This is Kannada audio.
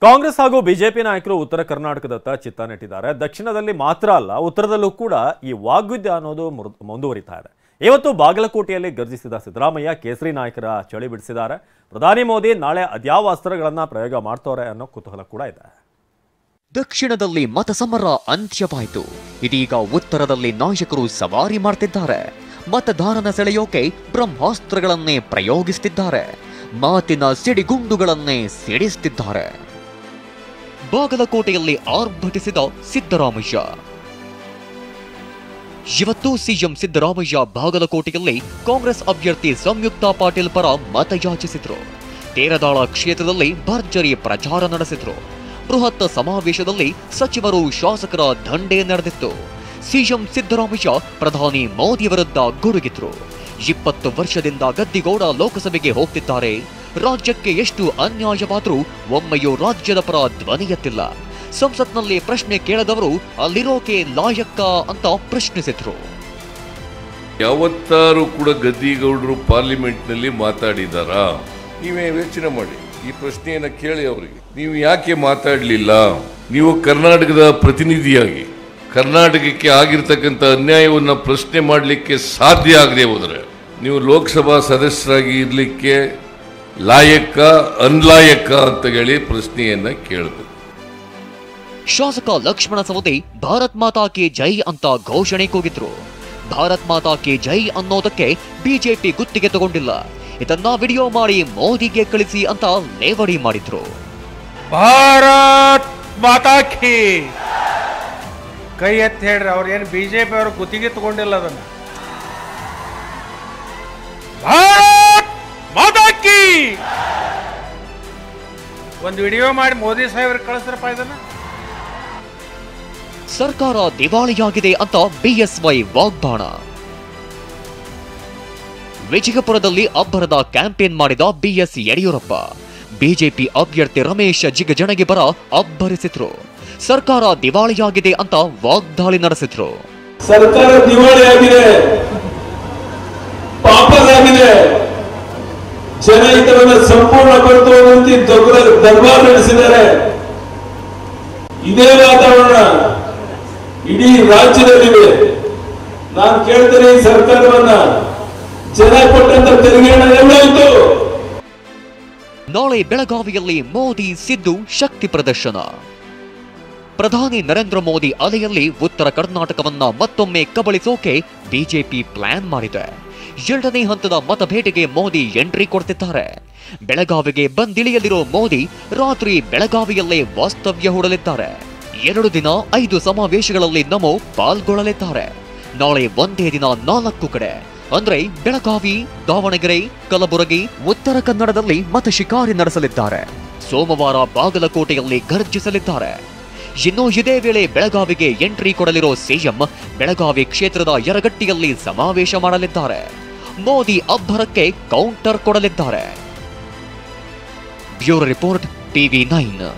ಕಾಂಗ್ರೆಸ್ ಹಾಗೂ ಬಿಜೆಪಿ ನಾಯಕರು ಉತ್ತರ ಕರ್ನಾಟಕದತ್ತ ಚಿತ್ತ ನೆಟ್ಟಿದ್ದಾರೆ. ದಕ್ಷಿಣದಲ್ಲಿ ಮಾತ್ರ ಅಲ್ಲ, ಉತ್ತರದಲ್ಲೂ ಕೂಡ ಈ ವಾಗ್ಯುದ್ಧ ಅನ್ನೋದು ಮುಂದುವರಿತಾ ಇದೆ. ಇವತ್ತು ಬಾಗಲಕೋಟೆಯಲ್ಲಿ ಗರ್ಜಿಸಿದ ಸಿದ್ದರಾಮಯ್ಯ ಕೇಸರಿ ನಾಯಕರ ಚಳಿ ಬಿಡಿಸಿದ್ದಾರೆ. ಪ್ರಧಾನಿ ಮೋದಿ ನಾಳೆ ಅದ್ಯಾವ ಅಸ್ತ್ರಗಳನ್ನ ಪ್ರಯೋಗ ಮಾಡ್ತಾರೆ ಅನ್ನೋ ಕುತೂಹಲ ಕೂಡ ಇದೆ. ದಕ್ಷಿಣದಲ್ಲಿ ಮತಸಮರ ಅಂತ್ಯವಾಯಿತು. ಇದೀಗ ಉತ್ತರದಲ್ಲಿ ನಾಯಕರು ಸವಾರಿ ಮಾಡ್ತಿದ್ದಾರೆ. ಮತದಾರನ ಸೆಳೆಯೋಕೆ ಬ್ರಹ್ಮಾಸ್ತ್ರಗಳನ್ನೇ ಪ್ರಯೋಗಿಸುತ್ತಿದ್ದಾರೆ. ಮಾತಿನ ಸಿಡಿಗುಂಡುಗಳನ್ನೇ ಸಿಡಿಸುತ್ತಿದ್ದಾರೆ. ಬಾಗಲಕೋಟೆಯಲ್ಲಿ ಆರ್ಭಟಿಸಿದ ಸಿದ್ದರಾಮಯ್ಯ. ಇವತ್ತು ಸಿಎಂ ಸಿದ್ದರಾಮಯ್ಯ ಬಾಗಲಕೋಟೆಯಲ್ಲಿ ಕಾಂಗ್ರೆಸ್ ಅಭ್ಯರ್ಥಿ ಸಂಯುಕ್ತಾ ಪಾಟೀಲ್ ಪರ ಮತಯಾಚಿಸಿದ್ರು. ತೇರದಾಳ ಕ್ಷೇತ್ರದಲ್ಲಿ ಭರ್ಜರಿ ಪ್ರಚಾರ ನಡೆಸಿದ್ರು. ಬೃಹತ್ ಸಮಾವೇಶದಲ್ಲಿ ಸಚಿವರು ಶಾಸಕರ ದಂಡೇ ನಡೆದಿತ್ತು. ಸಿಎಂ ಸಿದ್ದರಾಮಯ್ಯ ಪ್ರಧಾನಿ ಮೋದಿ ವಿರುದ್ಧ ಗುಡುಗಿದ್ರು. 20 ವರ್ಷದಿಂದ ಗದ್ದಿಗೌಡ ಲೋಕಸಭೆಗೆ ಹೋಗ್ತಿದ್ದಾರೆ. ರಾಜ್ಯಕ್ಕೆ ಎಷ್ಟು ಅನ್ಯಾಯವಾದರೂ ಒಮ್ಮೆಯೂ ರಾಜ್ಯದ ಪರ ಧ್ವನಿ ಎತ್ತಿಲ್ಲ. ಸಂಸತ್ನಲ್ಲಿ ಪ್ರಶ್ನೆ ಕೇಳದವರು ಅಲ್ಲಿರೋಕೆ ಲಾಯಕ್ಕ ಅಂತ ಪ್ರಶ್ನಿಸಿದ್ರು. ಯಾವತ್ತಾರು ಕೂಡ ಗದ್ದಿಗೌಡರು ಪಾರ್ಲಿಮೆಂಟ್ ನಲ್ಲಿ ಮಾತಾಡಿದಾರಾ? ನೀವೇ ಯೋಚನೆ ಮಾಡಿ, ಈ ಪ್ರಶ್ನೆಯನ್ನ ಕೇಳಿ ಅವರಿಗೆ. ನೀವು ಯಾಕೆ ಮಾತಾಡಲಿಲ್ಲ? ನೀವು ಕರ್ನಾಟಕದ ಪ್ರತಿನಿಧಿಯಾಗಿ ಕರ್ನಾಟಕಕ್ಕೆ ಆಗಿರ್ತಕ್ಕಂಥ ಅನ್ಯಾಯವನ್ನ ಪ್ರಶ್ನೆ ಮಾಡಲಿಕ್ಕೆ ಸಾಧ್ಯ ಆಗದೆ ಹೋದರೆ ನೀವು ಲೋಕಸಭಾ ಸದಸ್ಯರಾಗಿ ಇರಲಿಕ್ಕೆ ಲಾಯಕ್ಕ ಅನ್ಲಾಯಕ್ಕ ಅಂತ ಹೇಳಿ ಪ್ರಶ್ನೆಯನ್ನ ಕೇಳಬೇಕು. ಶಾಸಕ ಲಕ್ಷ್ಮಣ ಸವದಿ ಭಾರತ್ ಮಾತಾ ಕಿ ಜೈ ಅಂತ ಘೋಷಣೆ ಕೂಗಿದ್ರು. ಭಾರತ್ ಮಾತಾ ಕಿ ಜೈ ಅನ್ನೋದಕ್ಕೆ ಬಿಜೆಪಿ ಗುತ್ತಿಗೆ ತಗೊಂಡಿಲ್ಲ. ಇದನ್ನ ವಿಡಿಯೋ ಮಾಡಿ ಮೋದಿಗೆ ಕಳಿಸಿ ಅಂತ ಲೇವಡಿ ಮಾಡಿದ್ರು. ಭಾರತ್ ಮಾತಾ ಕಿ ಕೈ ಎತ್ತಿ ಹೇಳ್ರಿ. ಅವ್ರೇನು ಬಿಜೆಪಿ ಅವರು ಗುತ್ತಿಗೆ ತಗೊಂಡಿಲ್ಲ. ಅದನ್ನ ಭಾರತ್ ಮಾತಾ ಕಿ ಒಂದು ವಿಡಿಯೋ ಮಾಡಿ ಮೋದಿ ಸಾಹೇಬ್ರಿಗೆ ಕಳಿಸ್ರಪ್ಪ. ಇದನ್ನ ಸರ್ಕಾರ ದಿವಾಳಿಯಾಗಿದೆ ಅಂತ ಬಿಎಸ್ವೈ ವಾಗ್ಬಾಣ. ವಿಜಯಪುರದಲ್ಲಿ ಅಬ್ಬರದ ಕ್ಯಾಂಪೇನ್ ಮಾಡಿದ ಬಿಎಸ್ ಯಡಿಯೂರಪ್ಪ ಬಿಜೆಪಿ ಅಭ್ಯರ್ಥಿ ರಮೇಶ್ ಜಿಗಜಣಗಿ ಬರ ಅಬ್ಬರಿಸಿದ್ರು. ಸರ್ಕಾರ ದಿವಾಳಿಯಾಗಿದೆ ಅಂತ ವಾಗ್ದಾಳಿ ನಡೆಸಿದ್ರು. ಸರ್ಕಾರ ದಿವಾಳಿಯಾಗಿದೆ, ಪಾಪದಾಗಿದೆ, ಜನಹಿತವನ್ನು ಸಂಪೂರ್ಣ ಕೊಡುವಂತೆ ದರ್ಬಾರ್ ನಡೆಸಿದ್ದಾರೆ. ಇದೇ ವಾತಾವರಣ ಇಡೀ ರಾಜ್ಯದಲ್ಲಿದೆ. ನಾನು ಕೇಳ್ತೇನೆ, ಈ ಸರ್ಕಾರವನ್ನ ಜನ ಕೊಟ್ಟಂತ ತೆರಿಗೆ ಹಣ ಎಲ್ಲಾಯಿತು? ನಾಳೆ ಬೆಳಗಾವಿಯಲ್ಲಿ ಮೋದಿ ಸಿದ್ದು ಶಕ್ತಿ ಪ್ರದರ್ಶನ. ಪ್ರಧಾನಿ ನರೇಂದ್ರ ಮೋದಿ ಅಲೆಯಲ್ಲಿ ಉತ್ತರ ಕರ್ನಾಟಕವನ್ನ ಮತ್ತೊಮ್ಮೆ ಕಬಳಿಸೋಕೆ ಬಿಜೆಪಿ ಪ್ಲಾನ್ ಮಾಡಿದೆ. 2ನೇ ಹಂತದ ಮತಬೇಟೆಗೆ ಮೋದಿ ಎಂಟ್ರಿ ಕೊಡ್ತಿದ್ದಾರೆ. ಬೆಳಗಾವಿಗೆ ಬಂದಿಳಿಯಲಿರೋ ಮೋದಿ ರಾತ್ರಿ ಬೆಳಗಾವಿಯಲ್ಲೇ ವಾಸ್ತವ್ಯ ಹೂಡಲಿದ್ದಾರೆ. 2 ದಿನ 5 ಸಮಾವೇಶಗಳಲ್ಲಿ ನಮೋ ಪಾಲ್ಗೊಳ್ಳಲಿದ್ದಾರೆ. ನಾಳೆ ಒಂದೇ ದಿನ 4 ಕಡೆ ಅಂದ್ರೆ ಬೆಳಗಾವಿ, ದಾವಣಗೆರೆ, ಕಲಬುರಗಿ, ಉತ್ತರ ಕನ್ನಡದಲ್ಲಿ ಮತ ಶಿಕಾರಿ ನಡೆಸಲಿದ್ದಾರೆ. ಸೋಮವಾರ ಬಾಗಲಕೋಟೆಯಲ್ಲಿ ಗರ್ಜಿಸಲಿದ್ದಾರೆ. ಇನ್ನು ಇದೇ ವೇಳೆ ಬೆಳಗಾವಿಗೆ ಎಂಟ್ರಿ ಕೊಡಲಿರೋ ಸಿಎಂ ಬೆಳಗಾವಿ ಕ್ಷೇತ್ರದ ಯರಗಟ್ಟಿಯಲ್ಲಿ ಸಮಾವೇಶ ಮಾಡಲಿದ್ದಾರೆ. ಮೋದಿ ಅಬ್ಬರಕ್ಕೆ ಕೌಂಟರ್ ಕೊಡಲಿದ್ದಾರೆ. Bureau report, TV9.